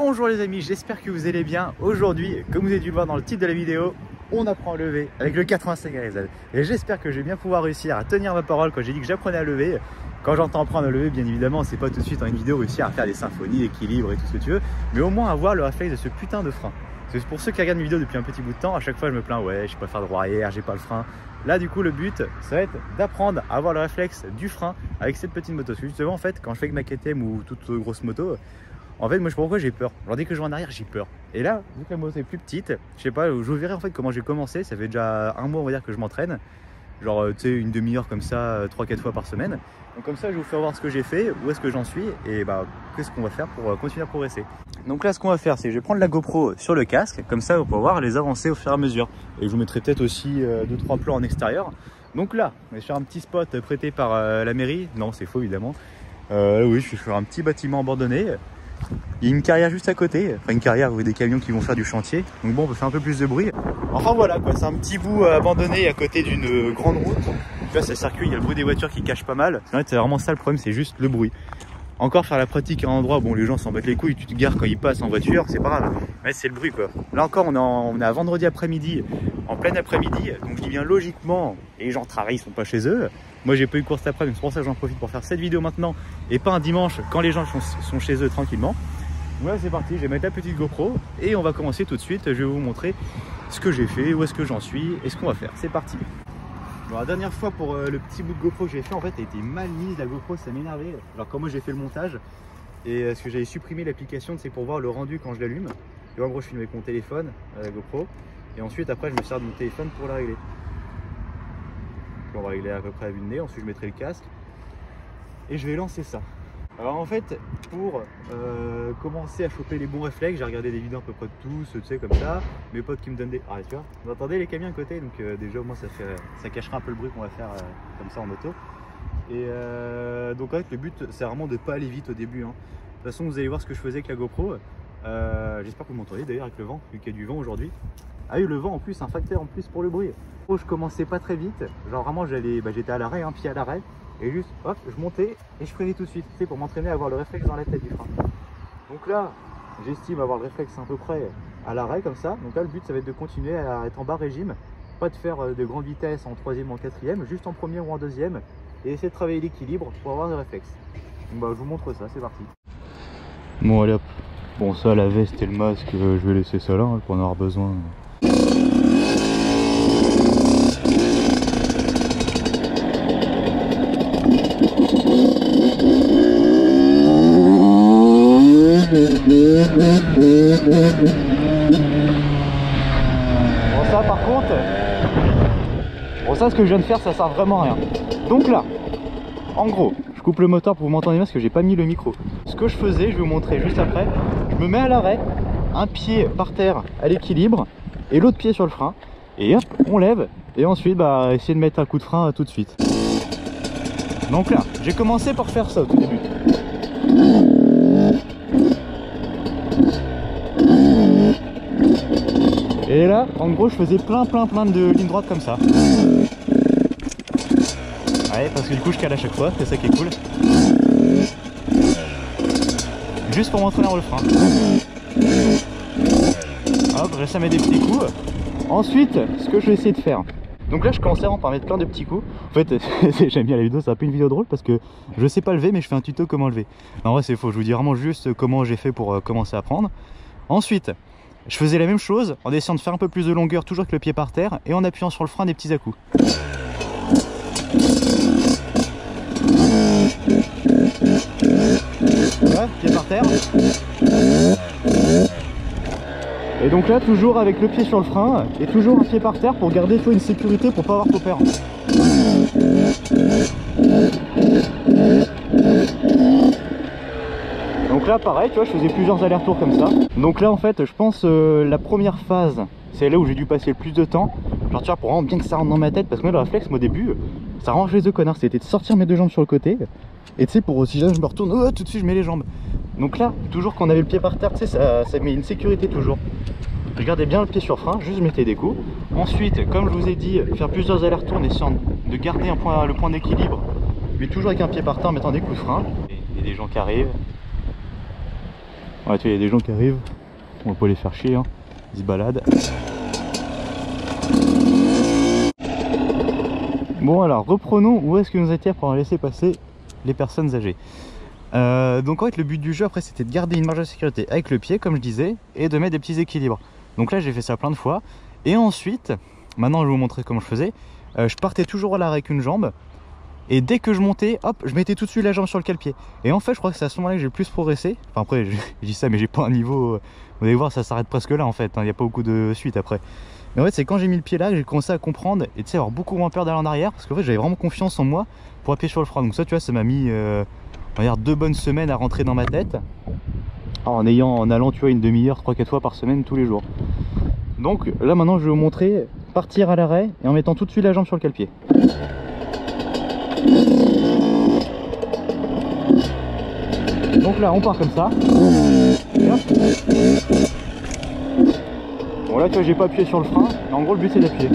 Bonjour les amis, j'espère que vous allez bien. Aujourd'hui, comme vous avez dû le voir dans le titre de la vidéo, on apprend à lever avec le 85 RZ. Et j'espère que je vais bien pouvoir réussir à tenir ma parole quand j'ai dit que j'apprenais à lever. Quand j'entends apprendre à lever, bien évidemment, c'est pas tout de suite dans une vidéo réussir à faire des symphonies, équilibre et tout ce que tu veux, mais au moins avoir le réflexe de ce putain de frein. C'est pour ceux qui regardent mes vidéos depuis un petit bout de temps, à chaque fois je me plains, ouais, je sais pas faire de roue arrière, j'ai pas le frein. Là du coup le but ça va être d'apprendre à avoir le réflexe du frein avec cette petite moto. Parce que justement en fait quand je fais avec ma KTM ou toute grosse moto, en fait moi je sais pas pourquoi j'ai peur. Genre dès que je vais en arrière j'ai peur. Et là vu que la moto est plus petite, je sais pas, je vous verrai en fait comment j'ai commencé. Ça fait déjà un mois on va dire que je m'entraîne. Genre tu sais une demi-heure comme ça 3-4 fois par semaine. Donc comme ça je vais vous faire voir ce que j'ai fait, où est-ce que j'en suis et bah qu'est-ce qu'on va faire pour continuer à progresser. Donc là ce qu'on va faire c'est que je vais prendre la GoPro sur le casque, comme ça vous pouvez voir les avancées au fur et à mesure. Et je vous mettrai peut-être aussi 2-3 plans en extérieur. Donc là on est sur un petit spot prêté par la mairie, non c'est faux évidemment. Oui je suis sur un petit bâtiment abandonné. Il y a une carrière juste à côté, enfin une carrière où il y a des camions qui vont faire du chantier. Donc bon on peut faire un peu plus de bruit. Enfin voilà quoi, c'est un petit bout abandonné à côté d'une grande route. Tu vois, c'est le circuit, il y a le bruit des voitures qui cache pas mal. En fait, c'est vraiment ça le problème, c'est juste le bruit. Encore faire la pratique à un endroit, bon les gens s'en battent les couilles, tu te gares quand ils passent en voiture, c'est pas grave. Mais c'est le bruit quoi. Là encore on est à vendredi après-midi, en plein après-midi, donc je dis bien logiquement, les gens travaillent, ils sont pas chez eux. Moi j'ai pas eu de course après, donc c'est pour ça que j'en profite pour faire cette vidéo maintenant et pas un dimanche quand les gens sont chez eux tranquillement. Voilà c'est parti, je vais mettre la petite GoPro et on va commencer tout de suite. Je vais vous montrer ce que j'ai fait, où est-ce que j'en suis et ce qu'on va faire. C'est parti. Bon, la dernière fois pour le petit bout de GoPro que j'ai fait, en fait elle était mal mise la GoPro, ça m'énervait. Alors quand moi j'ai fait le montage et ce que j'avais supprimé l'application, c'est pour voir le rendu quand je l'allume. Et en gros je filme avec mon téléphone, la GoPro, et ensuite après je me sers de mon téléphone pour la régler. Donc, on va régler à peu près à vue de nez, ensuite je mettrai le casque et je vais lancer ça. Alors en fait pour commencer à choper les bons réflexes, j'ai regardé des vidéos à peu près de tous, tu sais comme ça, mes potes qui me donnent des... Ah tu vois, vous entendez les camions à côté, donc déjà au moins ça cachera un peu le bruit qu'on va faire comme ça en moto. Et donc en fait le but c'est vraiment de pas aller vite au début. Hein. De toute façon vous allez voir ce que je faisais avec la GoPro. J'espère que vous m'entendez d'ailleurs avec le vent, vu qu'il y a du vent aujourd'hui. Ah oui le vent en plus, un facteur en plus pour le bruit. Je commençais pas très vite, genre vraiment j'étais à l'arrêt, un pied à l'arrêt. Et juste, hop, je montais et je freinais tout de suite, tu sais, pour m'entraîner à avoir le réflexe dans la tête du frein. Donc là, j'estime avoir le réflexe à peu près à l'arrêt comme ça. Donc là, le but, ça va être de continuer à être en bas régime, pas de faire de grande vitesse en troisième ou en quatrième, juste en première ou en deuxième, et essayer de travailler l'équilibre pour avoir le réflexe. Donc bah, je vous montre ça, c'est parti. Bon, allez hop. Bon, ça, la veste et le masque, je vais laisser ça là hein, pour en avoir besoin. Bon ça par contre, bon ça ce que je viens de faire ça sert vraiment à rien. Donc là, en gros, je coupe le moteur pour vous m'entendre bien parce que j'ai pas mis le micro. Ce que je faisais, je vais vous montrer juste après. Je me mets à l'arrêt, un pied par terre à l'équilibre et l'autre pied sur le frein. Et hop, on lève et ensuite bah essayer de mettre un coup de frein tout de suite. Donc là, j'ai commencé par faire ça au tout début. Et là, en gros, je faisais plein de lignes droites comme ça. Ouais, parce que du coup, je cale à chaque fois, c'est ça qui est cool. Juste pour m'entraîner le frein. Hop, je laisse ça mettre des petits coups. Ensuite, ce que je vais essayer de faire. Donc là, je commence vraiment par mettre plein de petits coups. En fait, j'aime bien la vidéo, c'est un peu une vidéo drôle parce que je sais pas lever, mais je fais un tuto comment lever. En vrai, c'est faux, je vous dis vraiment juste comment j'ai fait pour commencer à apprendre. Ensuite, je faisais la même chose en essayant de faire un peu plus de longueur, toujours avec le pied par terre, et en appuyant sur le frein des petits à-coups. Voilà, pied par terre. Et donc là, toujours avec le pied sur le frein, et toujours un pied par terre pour garder une sécurité pour pas avoir trop peur. Donc là pareil tu vois je faisais plusieurs allers-retours comme ça. Donc là en fait je pense la première phase c'est là où j'ai dû passer le plus de temps. Genre tu vois pour vraiment bien que ça rentre dans ma tête. Parce que moi le réflexe moi au début ça range les deux connards. C'était de sortir mes deux jambes sur le côté. Et tu sais pour si jamais je me retourne oh, tout de suite je mets les jambes. Donc là toujours quand on avait le pied par terre tu sais ça met une sécurité toujours. Je gardais bien le pied sur frein, juste mettez des coups. Ensuite comme je vous ai dit faire plusieurs allers-retours en essayant de garder le point d'équilibre. Mais toujours avec un pied par terre en mettant des coups de frein. Et des gens qui arrivent. Ouais, tu vois, il y a des gens qui arrivent, on va pas les faire chier, hein. Ils se baladent. Bon alors, reprenons où est-ce que nous étions pour laisser passer les personnes âgées. Donc en fait le but du jeu après c'était de garder une marge de sécurité avec le pied comme je disais et de mettre des petits équilibres. Donc là j'ai fait ça plein de fois et ensuite, maintenant je vais vous montrer comment je faisais. Je partais toujours à l'arrêt avec une jambe et dès que je montais, hop, je mettais tout de suite la jambe sur le cale-pied. Et en fait je crois que c'est à ce moment-là que j'ai le plus progressé. Enfin après je dis ça mais j'ai pas un niveau, vous allez voir ça s'arrête presque là en fait, il n'y a pas beaucoup de suite après. Mais en fait c'est quand j'ai mis le pied là que j'ai commencé à comprendre et tu sais avoir beaucoup moins peur d'aller en arrière parce qu'en fait j'avais vraiment confiance en moi pour appuyer sur le frein. Donc ça tu vois ça m'a mis on va dire 2 bonnes semaines à rentrer dans ma tête en allant tu vois une demi-heure 3-4 fois par semaine tous les jours. Donc là maintenant je vais vous montrer partir à l'arrêt et en mettant tout de suite la jambe sur le cale-pied. Donc là on part comme ça et hop. Bon là tu vois j'ai pas appuyé sur le frein mais en gros le but c'est d'appuyer.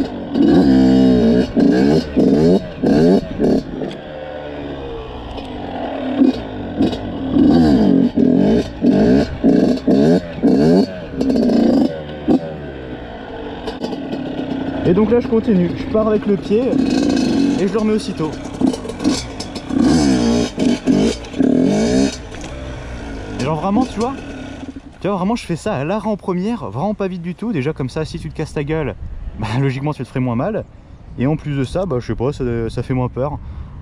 Et donc là je continue, je pars avec le pied et je le remets aussitôt. Et genre vraiment tu vois vraiment je fais ça à l'arrêt en première, vraiment pas vite du tout. Déjà comme ça si tu te casses ta gueule, bah, logiquement tu te ferais moins mal. Et en plus de ça, bah je sais pas, ça fait moins peur.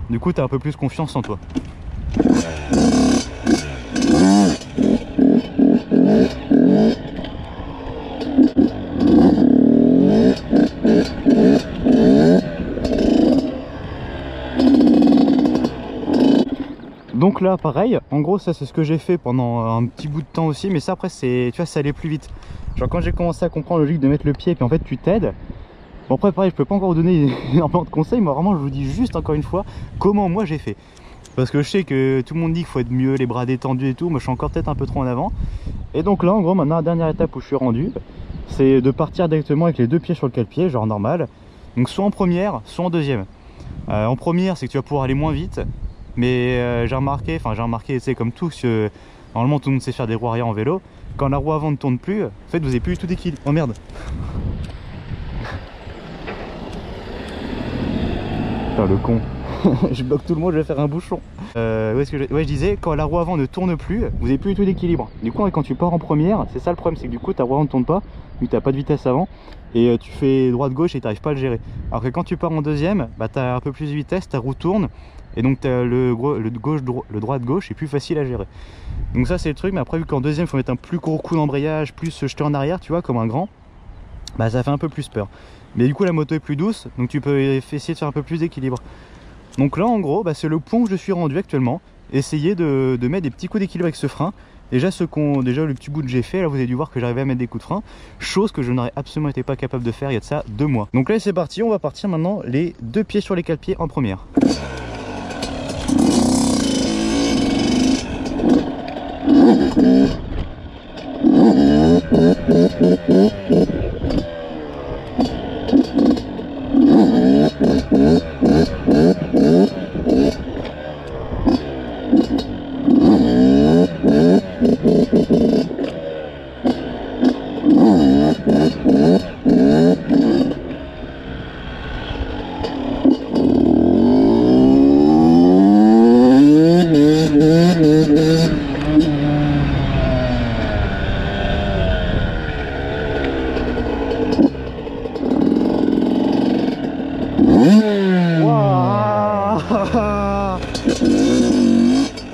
Du coup t'as un peu plus confiance en toi. Donc là pareil, en gros ça c'est ce que j'ai fait pendant un petit bout de temps aussi, mais ça après c'est, tu vois, ça allait plus vite. Genre quand j'ai commencé à comprendre la logique de mettre le pied et puis en fait tu t'aides. Bon après pareil je peux pas encore vous donner énormément de conseils, mais vraiment je vous dis juste encore une fois comment moi j'ai fait. Parce que je sais que tout le monde dit qu'il faut être mieux, les bras détendus et tout, moi je suis encore peut-être un peu trop en avant. Et donc là en gros maintenant la dernière étape où je suis rendu, c'est de partir directement avec les 2 pieds sur le cale-pied, genre normal. Donc soit en première, soit en deuxième. En première c'est que tu vas pouvoir aller moins vite. Mais j'ai remarqué, tu sais comme tout, que normalement tout le monde sait faire des roues arrière en vélo. Quand la roue avant ne tourne plus, en fait vous n'avez plus du tout d'équilibre. Oh merde. Putain le con. Je bloque tout le monde, je vais faire un bouchon. Ouais, je disais, quand la roue avant ne tourne plus, vous n'avez plus du tout d'équilibre. Du coup quand tu pars en première, c'est ça le problème, c'est que du coup ta roue avant ne tourne pas, vu que tu n'as pas de vitesse avant. Et tu fais droite-gauche et tu n'arrives pas à le gérer. Alors que quand tu pars en deuxième, bah, tu as un peu plus de vitesse, ta roue tourne. Et donc le droite-gauche est plus facile à gérer. Donc ça c'est le truc, mais après vu qu'en deuxième il faut mettre un plus gros coup d'embrayage, plus se jeter en arrière, tu vois, comme un grand, bah ça fait un peu plus peur. Mais du coup la moto est plus douce, donc tu peux essayer de faire un peu plus d'équilibre. Donc là en gros, bah, c'est le point où je suis rendu actuellement. Essayer de mettre des petits coups d'équilibre avec ce frein. Déjà le petit bout que j'ai fait, là vous avez dû voir que j'arrivais à mettre des coups de frein, chose que je n'aurais absolument été pas capable de faire il y a de ça 2 mois. Donc là c'est parti, on va partir maintenant les 2 pieds sur les cale-pieds en première.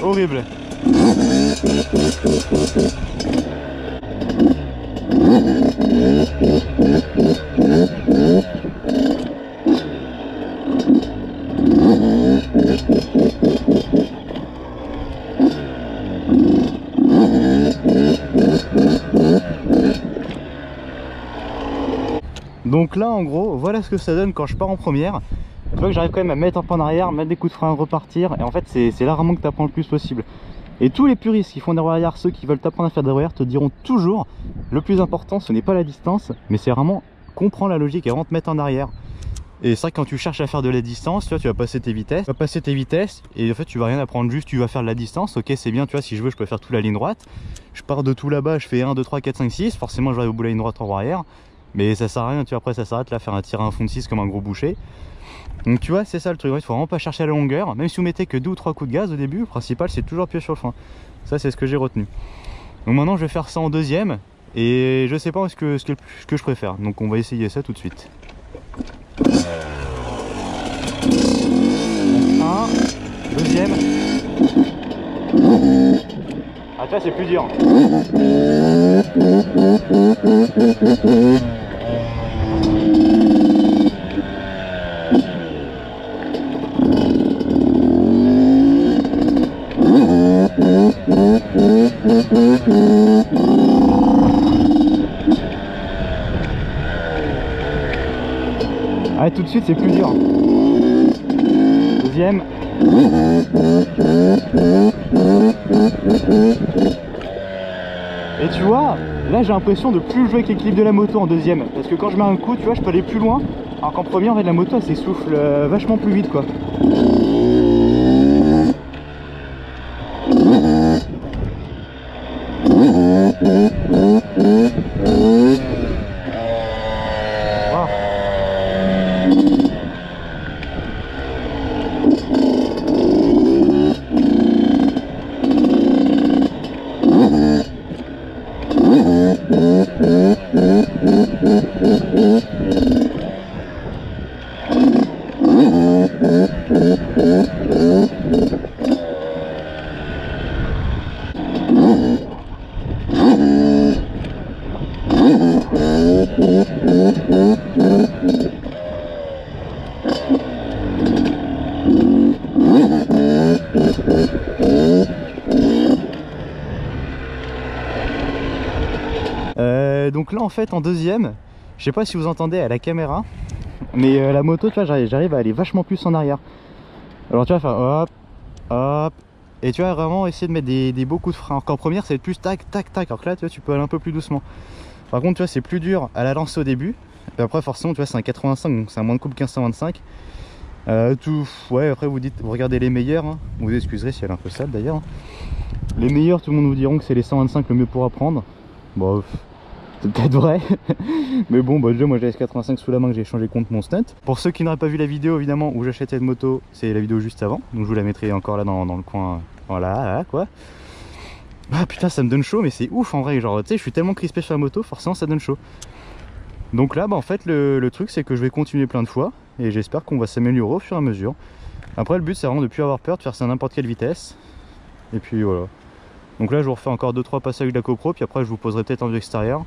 Horrible. Donc là en gros voilà ce que ça donne quand je pars en première. Tu vois que j'arrive quand même à mettre un peu en arrière, mettre des coups de frein, repartir. Et en fait c'est là vraiment que tu apprends le plus possible. Et tous les puristes qui font des roues arrière, ceux qui veulent t'apprendre à faire des roues arrière, te diront toujours le plus important ce n'est pas la distance, mais c'est vraiment comprendre la logique et vraiment te mettre en arrière. Et c'est vrai que quand tu cherches à faire de la distance, tu vois, tu vas passer tes vitesses. Et en fait tu vas rien apprendre, juste tu vas faire de la distance. Ok, c'est bien, tu vois, si je veux je peux faire toute la ligne droite. Je pars de tout là-bas, je fais 1, 2, 3, 4, 5, 6. Forcément je vais au bout de la ligne droite en arrière. Mais ça sert à rien, tu vois, après ça s'arrête là, faire un tir à un fond de 6 comme un gros boucher. Donc tu vois, c'est ça le truc, il faut vraiment pas chercher à la longueur. Même si vous mettez que 2 ou 3 coups de gaz au début, le principal c'est toujours appuyer sur le frein. Ça c'est ce que j'ai retenu. Donc maintenant je vais faire ça en deuxième. Et je sais pas ce que je préfère. Donc on va essayer ça tout de suite. Un, deuxième. Ah tu vois, c'est plus dur. Ah, tout de suite c'est plus dur. Deuxième. Et tu vois, là j'ai l'impression de plus jouer avec l'équilibre de la moto en deuxième. Parce que quand je mets un coup, tu vois, je peux aller plus loin. Alors qu'en premier, en fait, la moto elle s'essouffle vachement plus vite quoi. Donc là en fait en deuxième, je sais pas si vous entendez à la caméra, mais la moto tu vois j'arrive à aller vachement plus en arrière. Alors tu vas faire hop, hop, et tu vas vraiment essayer de mettre des beaux coups de frein. Alors qu'en première ça va être plus tac, tac, tac, alors que là tu vois tu peux aller un peu plus doucement. Par contre tu vois c'est plus dur à la lancer au début, et après forcément tu vois c'est un 85 donc c'est un moins de couple qu'un 125. Ouais après vous regardez les meilleurs, hein. Vous excuserez si elle est un peu sale d'ailleurs, hein. Les meilleurs tout le monde vous diront que c'est les 125 le mieux pour apprendre. Bon c'est peut-être vrai, mais bon bah déjà moi j'ai la S85 sous la main que j'ai changé contre mon stunt. Pour ceux qui n'auraient pas vu la vidéo évidemment où j'achète cette moto, c'est la vidéo juste avant, donc je vous la mettrai encore là dans le coin, voilà là, quoi. Ah putain ça me donne chaud, mais c'est ouf en vrai, genre tu sais je suis tellement crispé sur la moto, forcément ça donne chaud. Donc là bah en fait le truc c'est que je vais continuer plein de fois, et j'espère qu'on va s'améliorer au fur et à mesure. Après le but c'est vraiment de plus avoir peur, de faire ça à n'importe quelle vitesse, et puis voilà. Donc là je vous refais encore 2-3 passages avec la GoPro, puis après je vous poserai peut-être en vue extérieure.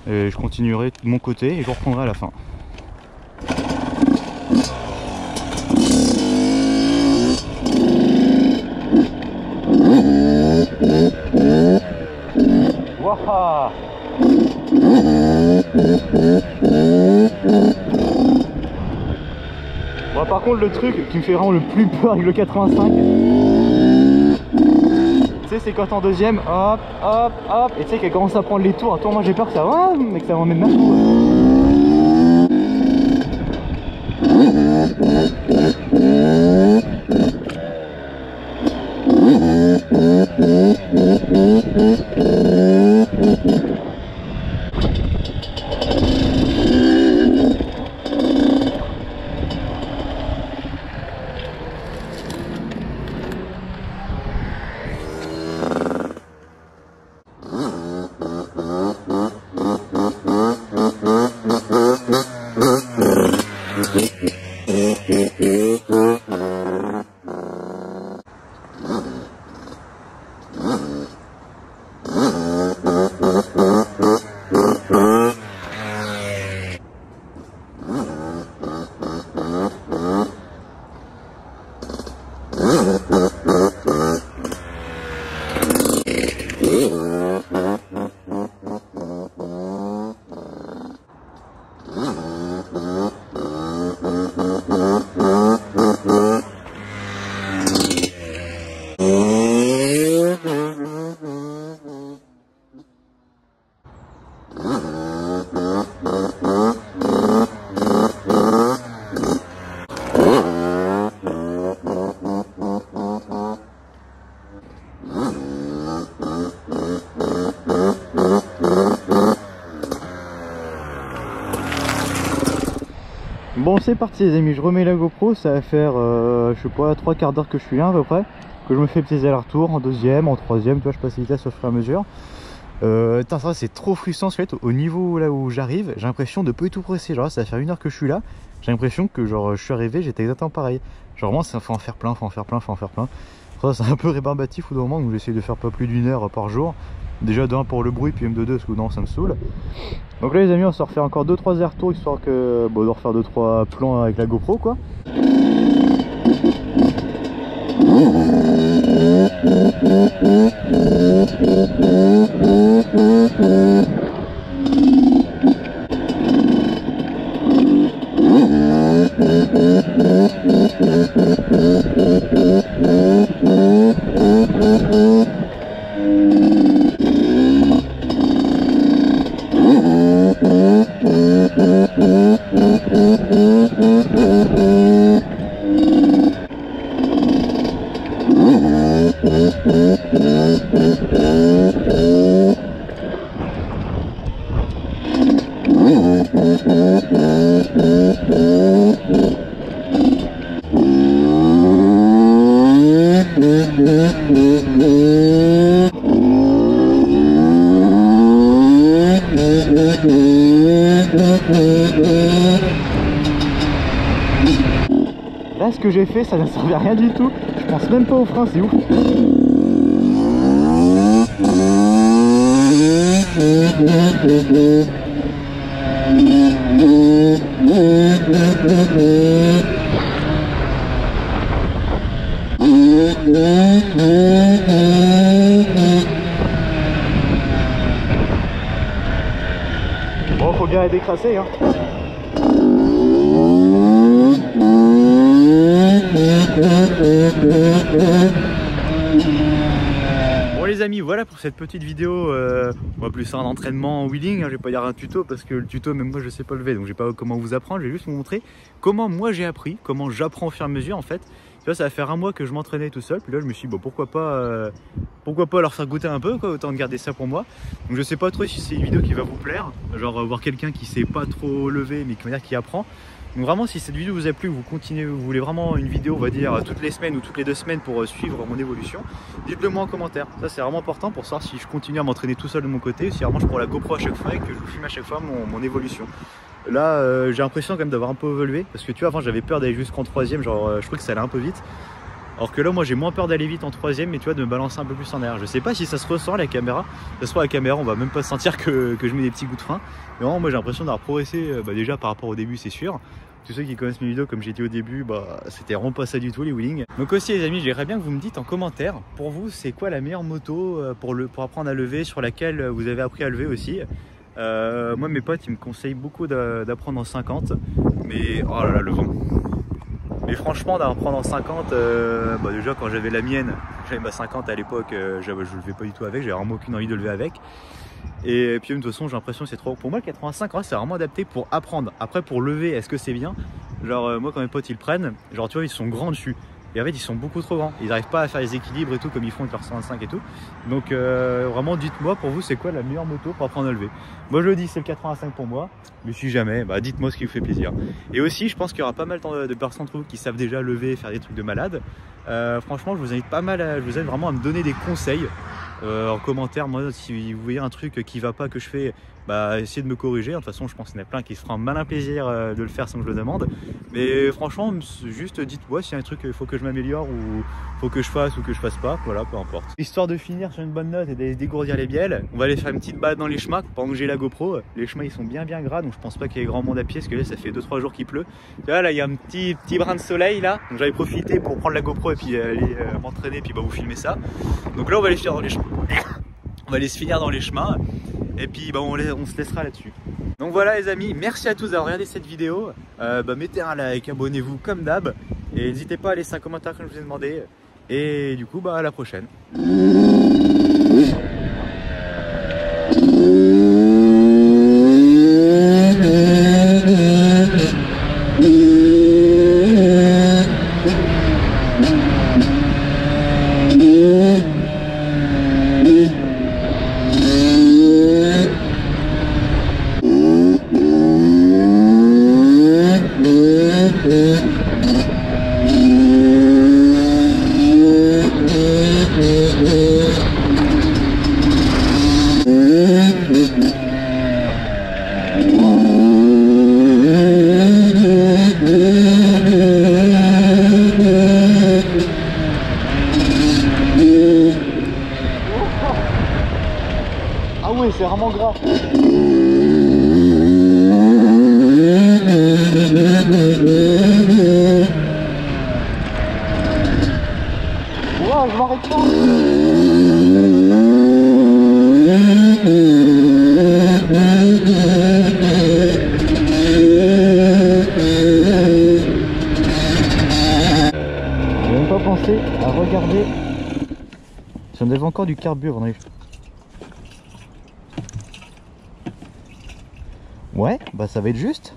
Et je continuerai de mon côté et je vous reprendrai à la fin. Waouh! Bon, par contre le truc qui me fait vraiment le plus peur avec le 85, tu sais c'est quand en deuxième, hop, hop, hop, et tu sais qu'elle commence à prendre les tours. Attends, moi j'ai peur que ça va, mais que ça m'emmène n'importe où. Bon, c'est parti les amis, je remets la GoPro, ça va faire je sais pas 3 quarts d'heure que je suis là à peu près, que je me fais petits allers-retours en deuxième, en troisième, tu vois, je passe les vitesses au fur et à mesure. Ça c'est trop frustrant en fait, au niveau là où j'arrive, j'ai l'impression de pas du tout progresser. Genre là, ça va faire 1 heure que je suis là, j'ai l'impression que genre je suis arrivé, j'étais exactement pareil. Genre vraiment ça faut en faire plein, faut en faire plein, faut en faire plein. Ça c'est un peu rébarbatif au moment où j'essaie de faire pas plus d'1 heure par jour. Déjà d'un pour le bruit, puis même de deux, parce que non ça me saoule. Donc là les amis, on va se refaire encore 2-3 allers-retours histoire que bon, de refaire 2-3 plans avec la GoPro quoi. Là ce que j'ai fait ça ne servait à rien du tout, je pense même pas au frein, c'est ouf. Bon, faut bien être décrassé hein. Bon les amis, voilà pour cette petite vidéo, on va appeler ça un entraînement en wheeling, hein, je vais pas dire un tuto parce que le tuto même moi je sais pas lever, donc je vais pas comment vous apprendre, je vais juste vous montrer comment moi j'ai appris, comment j'apprends au fur et à mesure en fait. Tu vois, ça va faire 1 mois que je m'entraînais tout seul, puis là je me suis dit bon pourquoi pas leur faire goûter un peu quoi, autant de garder ça pour moi. Donc je sais pas trop si c'est une vidéo qui va vous plaire, genre voir quelqu'un qui sait pas trop lever mais qui apprend. Donc vraiment si cette vidéo vous a plu, vous voulez vraiment une vidéo on va dire toutes les semaines ou toutes les 2 semaines pour suivre mon évolution, dites-le moi en commentaire. Ça c'est vraiment important pour savoir si je continue à m'entraîner tout seul de mon côté, si vraiment je prends la GoPro à chaque fois et que je vous filme à chaque fois mon évolution. Là j'ai l'impression quand même d'avoir un peu évolué parce que tu vois avant j'avais peur d'aller jusqu'en 3ème, genre je trouvais que ça allait un peu vite. Alors que là moi j'ai moins peur d'aller vite en 3ème mais tu vois de me balancer un peu plus en air. Je sais pas si ça se ressent à la caméra, ça se voit à la caméra on va même pas sentir que je mets des petits coups de frein. Mais vraiment moi j'ai l'impression d'avoir progressé déjà par rapport au début c'est sûr. Tous ceux qui connaissent mes vidéos comme j'ai dit au début, c'était vraiment pas ça du tout les wheelings. Donc aussi les amis, j'aimerais bien que vous me dites en commentaire, pour vous c'est quoi la meilleure moto pour apprendre à lever, sur laquelle vous avez appris à lever aussi. Moi mes potes ils me conseillent beaucoup d'apprendre en 50, mais oh là là le vent. Mais franchement d'apprendre en 50, déjà quand j'avais la mienne, j'avais ma 50 à l'époque, je le levais pas du tout avec, j'avais vraiment aucune envie de lever avec. Et puis de toute façon j'ai l'impression que c'est trop. Pour moi le 85 c'est vraiment adapté pour apprendre. Après pour lever est-ce que c'est bien? Genre moi quand mes potes ils le prennent, genre tu vois ils sont grands dessus. Et en fait ils sont beaucoup trop grands. Ils n'arrivent pas à faire les équilibres et tout comme ils font avec leur 125 et tout. Donc vraiment dites-moi pour vous c'est quoi la meilleure moto pour apprendre à lever. Moi je le dis c'est le 85 pour moi. Mais si jamais, dites-moi ce qui vous fait plaisir. Et aussi je pense qu'il y aura pas mal de personnes entre vous qui savent déjà lever, faire des trucs de malade. Franchement je vous invite vraiment à me donner des conseils. En commentaire, moi si vous voyez un truc qui va pas que je fais, essayez de me corriger. De toute façon je pense qu'il y en a plein qui se feront un malin plaisir de le faire sans que je le demande. Mais franchement juste dites-moi s'il y a un truc qu'il faut que je m'améliore ou faut que je fasse ou que je fasse pas, voilà peu importe. Histoire de finir sur une bonne note et de dégourdir les bielles, on va aller faire une petite balade dans les chemins pendant que j'ai la GoPro. Les chemins ils sont bien gras donc je pense pas qu'il y ait grand monde à pied parce que là ça fait 2-3 jours qu'il pleut. Tu vois là il y a un petit brin de soleil là, donc j'avais profité pour prendre la GoPro et puis aller m'entraîner puis vous filmer ça. Donc là on va aller finir dans les chemins. On va aller se finir dans les chemins et puis on se laissera là-dessus. Donc voilà les amis, merci à tous d'avoir regardé cette vidéo. Mettez un like, abonnez-vous comme d'hab et n'hésitez pas à laisser un commentaire comme je vous ai demandé. Et du coup à la prochaine. en gras. Wow, je m'arrête pas. J'ai même pas pensé à regarder si on avait encore du carburant. Ouais, bah ça va être juste.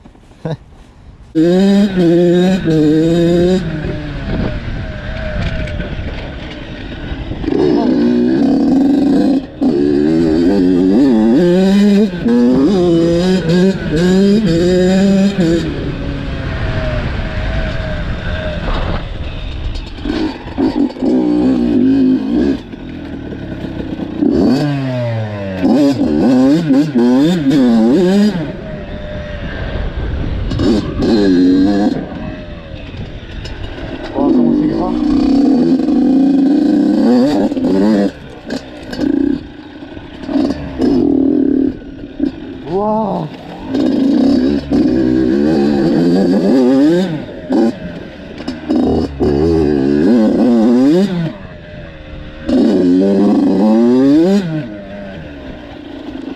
Wow.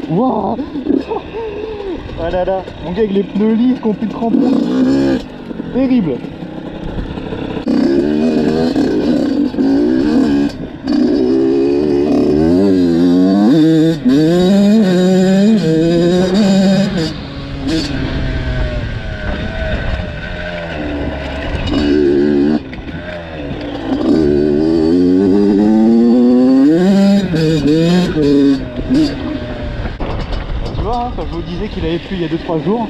Wow. Ah là là, mon gars avec les pneus lisses qui ont plus de crampons. Terrible. Tu vois, hein, quand je vous disais qu'il avait plu il y a 2-3 jours.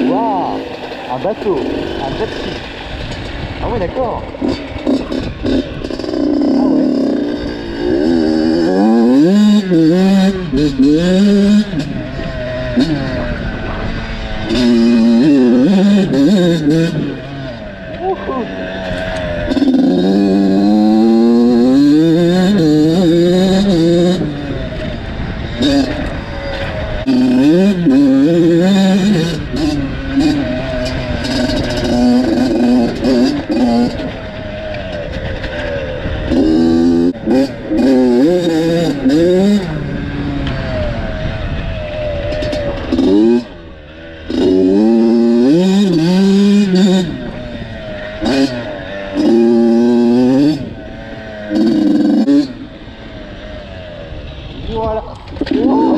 Waouh, un bateau, un jet ski. Ah ouais, d'accord. Ah ouais. Voilà. Wow.